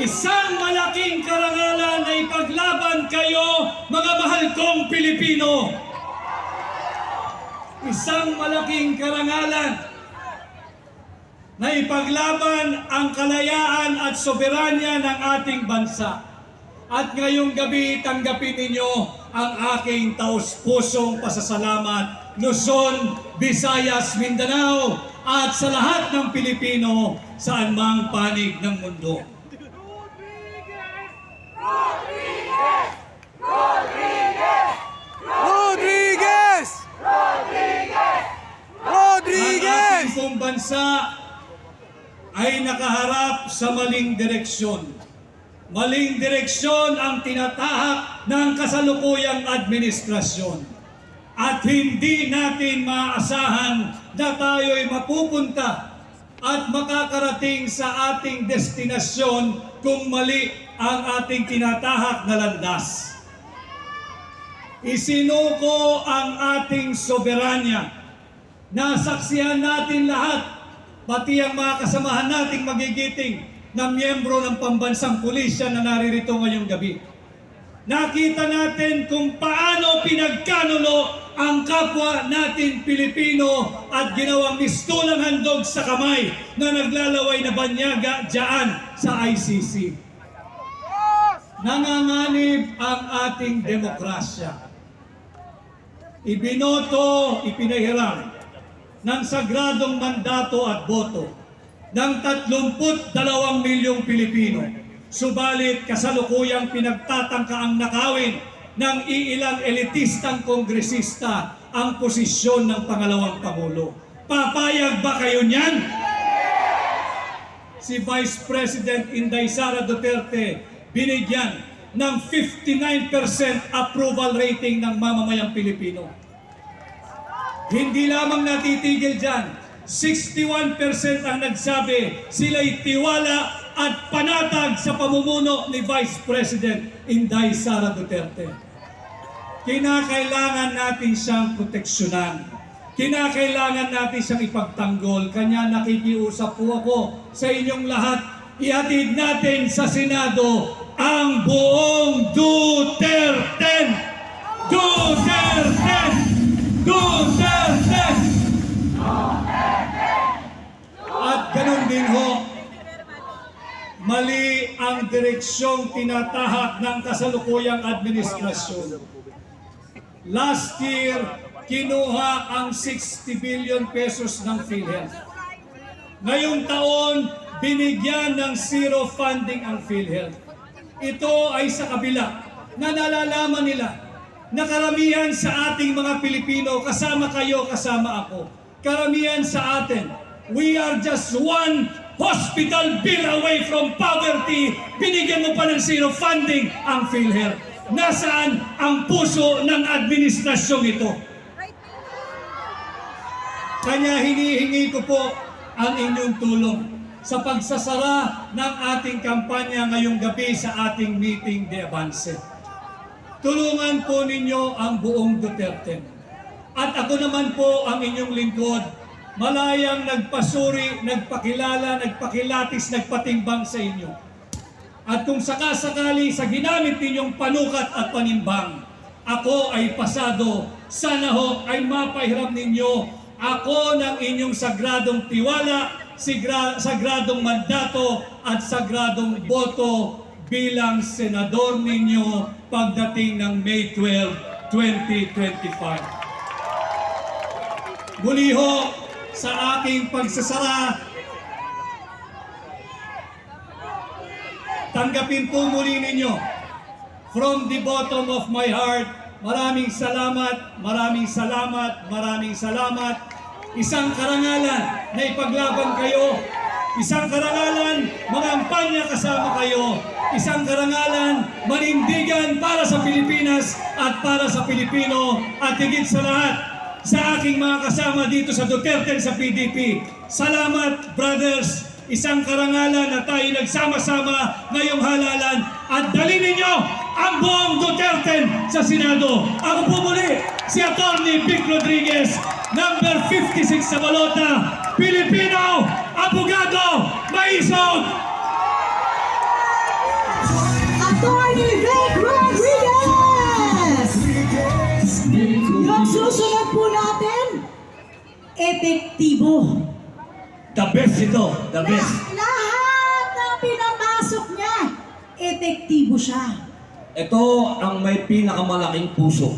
Isang malaking karangalan na ipaglaban kayo, mga mahal kong Pilipino. Isang malaking karangalan na ipaglaban ang kalayaan at soberanya ng ating bansa. At ngayong gabi, tanggapin ninyo ang aking taus-pusong pasasalamat, Luzon, Visayas, Mindanao, at sa lahat ng Pilipino saan mang panig ng mundo. Ang ating bansa ay nakaharap sa maling direksyon. Maling direksyon ang tinatahak ng kasalukuyang administrasyon. At hindi natin maaasahan na tayo'y mapupunta at makakarating sa ating destinasyon kung mali ang ating tinatahak na landas. Isinuko ang ating soberanya. Nasaksihan natin lahat, pati ang mga kasamahan nating magigiting na miyembro ng pambansang pulisya na naririto ngayong gabi. Nakita natin kung paano pinagkanulo ang kapwa natin Pilipino at ginawang mistulang handog sa kamay na naglalaway na banyaga dyan sa ICC. Nanganganib ang ating demokrasya. Ibinoto, ipinahiram ng sagradong mandato at boto ng 32 milyong Pilipino. Subalit kasalukuyang pinagtatangka ang nakawin ng iilang elitistang kongresista ang posisyon ng pangalawang Pangulo. Papayag ba kayo niyan? Si Vice President Inday Sara Duterte binigyan ng 59% approval rating ng mamamayang Pilipino. Hindi lamang natitigil dyan, 61% ang nagsabi sila'y tiwala at panatag sa pamumuno ni Vice President Inday Sara Duterte. Kinakailangan natin siyang proteksyonan. Kinakailangan natin siyang ipagtanggol. Kanya nakikiusap po ako sa inyong lahat. Ihatid natin sa Senado ang buong Duterte! Duterte! Duterte! At ganun din ho, mali ang direksyong tinatahak ng kasalukuyang administrasyon. Last year, kinuha ang 60 billion pesos ng PhilHealth. Ngayong taon, binigyan ng zero funding ang PhilHealth. Ito ay sa kabila na nalalaman nila na karamihan sa ating mga Pilipino, kasama kayo, kasama ako, karamihan sa atin, we are just one hospital bill away from poverty. Binigyan mo pa ng zero funding ang PhilHealth. Nasaan ang puso ng administrasyong ito? Kanya hinihingi ko po ang inyong tulong sa pagsasara ng ating kampanya ngayong gabi sa ating meeting de avance. Tulungan po ninyo ang buong Duterte. At ako naman po ang inyong lingkod, malayang nagpasuri, nagpakilala, nagpakilatis, nagpatimbang sa inyo. At kung sakasakali sa ginamit ninyong panukat at panimbang, ako ay pasado, sana ho ay mapahiram ninyo ako ng inyong sagradong tiwala, sagradong mandato at sagradong boto bilang senador ninyo pagdating ng May 12, 2025. Muli ho, sa aking pagsasara, tanggapin po muli ninyo from the bottom of my heart, maraming salamat, maraming salamat, maraming salamat. Isang karangalan na ipaglaban kayo, isang karangalan mangampanya kasama kayo, isang karangalan manindigan para sa Pilipinas at para sa Pilipino, at higit sa lahat sa aking mga kasama dito sa Duterte sa PDP. Salamat, brothers! Isang karangalan na tayo nagsama-sama ngayong halalan, at dali ninyo ang buong Duterte sa Senado. Ako po muli, si Atty. Vic Rodriguez, number 56 sa balota, Pilipino, abogado, maisog! epektibo. The best ito, the best. Lahat ng pinapasok niya, epektibo siya. Ito ang may pinakamalaking puso.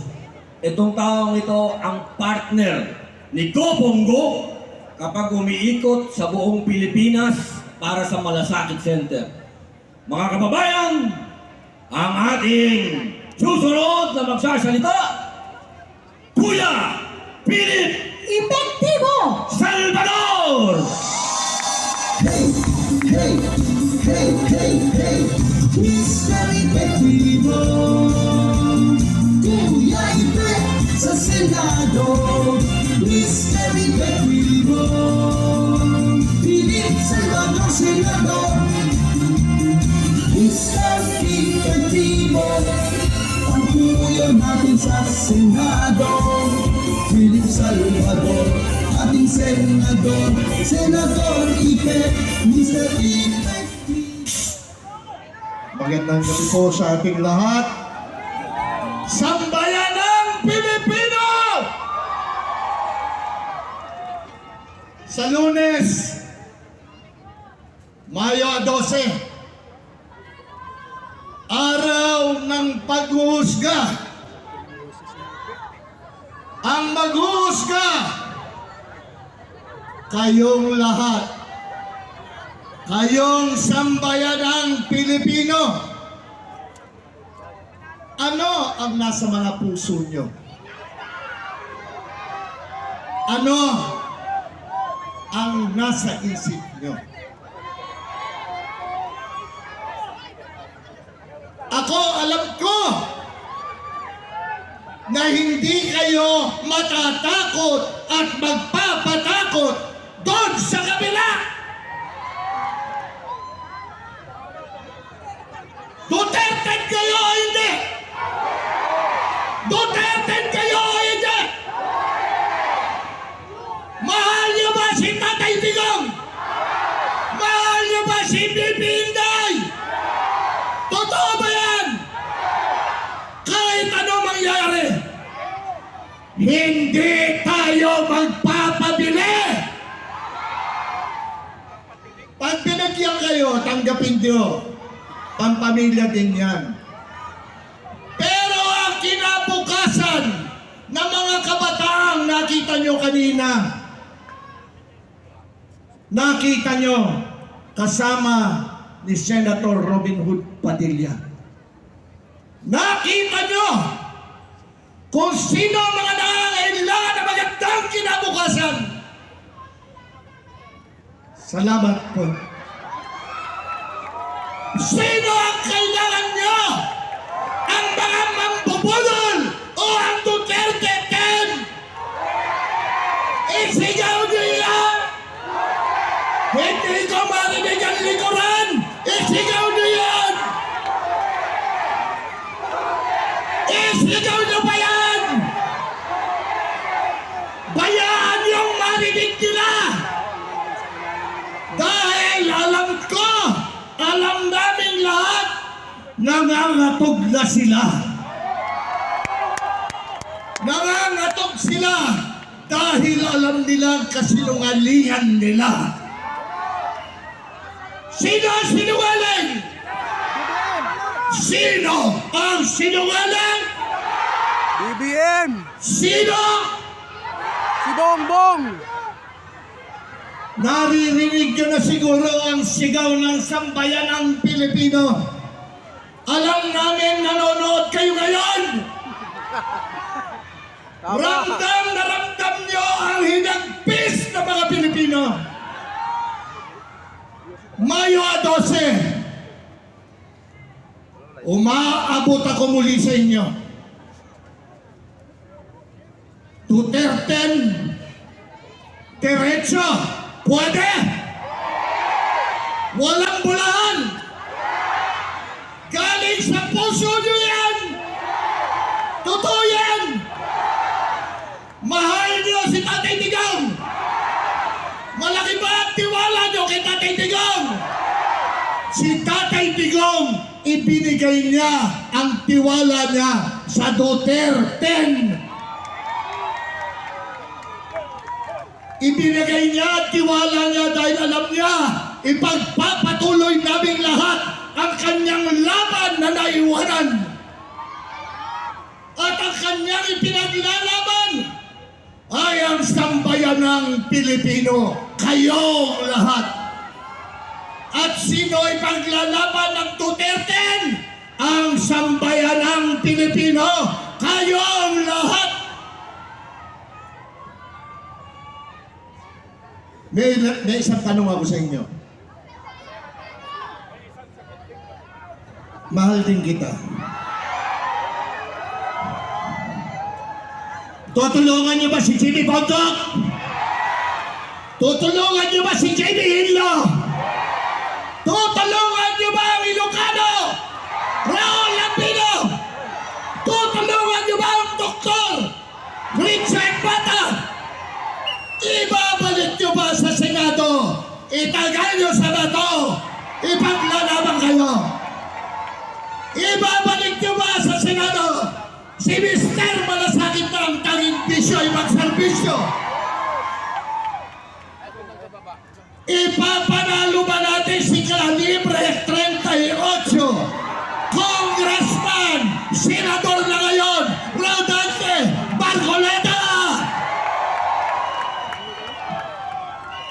Itong taong ito ang partner ni Go Bongo kapag umiikot sa buong Pilipinas para sa Malasakit Center. Mga kababayan, ang ating susunod na magsasalita, Kuya Philip Epektibo! Salvador! Hey, hey, hey, hey, hey, Mr. Epektibo, Kuya Ipek sa Senado, Mr. Epektibo, Philip Salvador, Senador, Mr. Epektibo, ang kuya natin sa Senado, Philip Salvador, ating senador, Senador Ipek, Mr. Ipek. Magandang gabi po sa ating lahat. Sambayanang Pilipino! Sa Lunes, Mayo 12, araw ng paghuhusga. Ang maghuhusga, kayong lahat. Kayong sambayanang Pilipino. Ano ang nasa mga puso nyo? Ano ang nasa isip nyo? Ako, alam ko na hindi kayo matatakot at magpapatakot doon sa kabila. Duterte kayo o hindi? Duterte kayo o hindi? Mahal niyo ba si Tatay Digong? Mahal niyo ba si Bibi Inday? Totoo ba yan? Kahit ano mangyari, hindi tayo magpapabili. Pag pinagyan kayo, tanggapin niyo. Pampamilya din yan. Pero ang kinabukasan ng mga kabataang nakita nyo kanina, nakita nyo kasama ni Senator Robin Hood Padilla. Nakita nyo kung sino ang mga nangangailangan na magandang kinabukasan. Salamat po. Sino ang kailangan nyo? Ang mga mambubulol o ang Duterte 10? Isigaw nyo yan! Hindi ko marinig ang likuran! Isigaw nyo yan! Isigaw nyo ba yan? Bayaan yung marinig nila! Dahil alam ko, alam namin lahat, nangangatog na sila. Nangangatog sila dahil alam nila ang kasinungalingan nila. Sino ang sinungaling? Sino ang sinungaling? BBM! Sino? Si Bongbong! Naririnig nyo na siguro ang sigaw ng sambayanang Pilipino. Alam namin nanonood kayo ngayon. Tama. Ramdam na ramdam nyo ang hinagpis ng mga Pilipino. Mayo 12, umaabot ako muli sa inyo. Duterte, diretso, pwede. Walang bulahan. Galing sa puso nyo yan. Totoo yan. Mahal nyo si Tatay Digong. Malaki ba ang tiwala nyo kay Tatay Digong? Si Tatay Digong, ibinigay niya ang tiwala niya sa Duterte. Ibinigay niya at tiwala niya dahil alam niya, ipagpapatuloy naming lahat ang kanyang laban na naiwanan. At ang kanyang ipinaglalaban ay ang sambayan ng Pilipino, kayong lahat. At sino ay paglalaban ng Duterte? Ang sambayan ng Pilipino, kayong lahat. May isang tanong ako sa inyo. Mahal din kita. Tutulungan niyo ba si Jimmy Bondoc? Tutulungan niyo ba si Jamie Hinlo? Tutulungan niyo ba ang Ilocano? Raul Lambino? Tutulungan niyo ba ang Dr. Richard Bata? Ibabalik niyo ba sa Senado? Itagal niyo sa bato? Ipaglalaban kayo? Ibabalik niyo ba sa Senado? Si Mr. Malasakit na ang tanging bisyo ay magserbisyo. Ipapanalo ba natin si Calibre 38? Congressman, senador na ngayon, Rodante Barcoleta!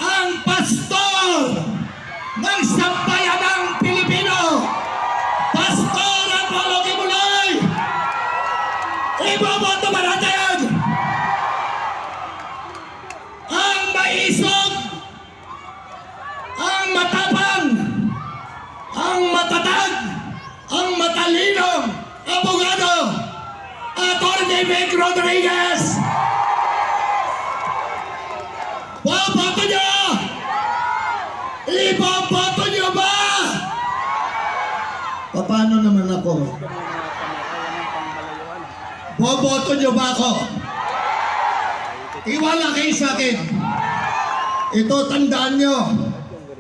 Ang pastor ng sambayan ng Pilipino, Pastor Apollo Kibuloy! Iboboto ba natin? Ang maisog, ang matapang, ang matatag, ang matalinong abogado, Atty. Vic Rodriguez! Boboto niyo! Iboboto niyo ba? Paano naman ako? Boboto niyo ba ako? Iwala kayo sa akin. Ito, tandaan niyo.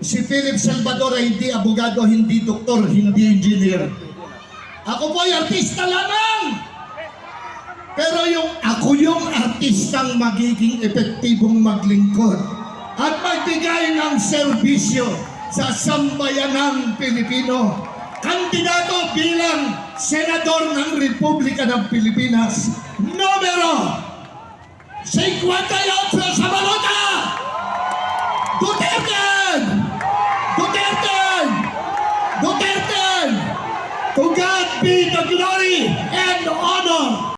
Si Philip Salvador ay hindi abogado, hindi doktor, hindi engineer. Ako po ay artista lamang. Pero ako yung artistang magiging epektibong maglingkod at magbigay ng serbisyo sa sambayan ng Pilipino. Kandidato bilang Senador ng Republika ng Pilipinas, numero 58 sa balota! Duterte! Duterte! Duterte! To God be the glory and honor!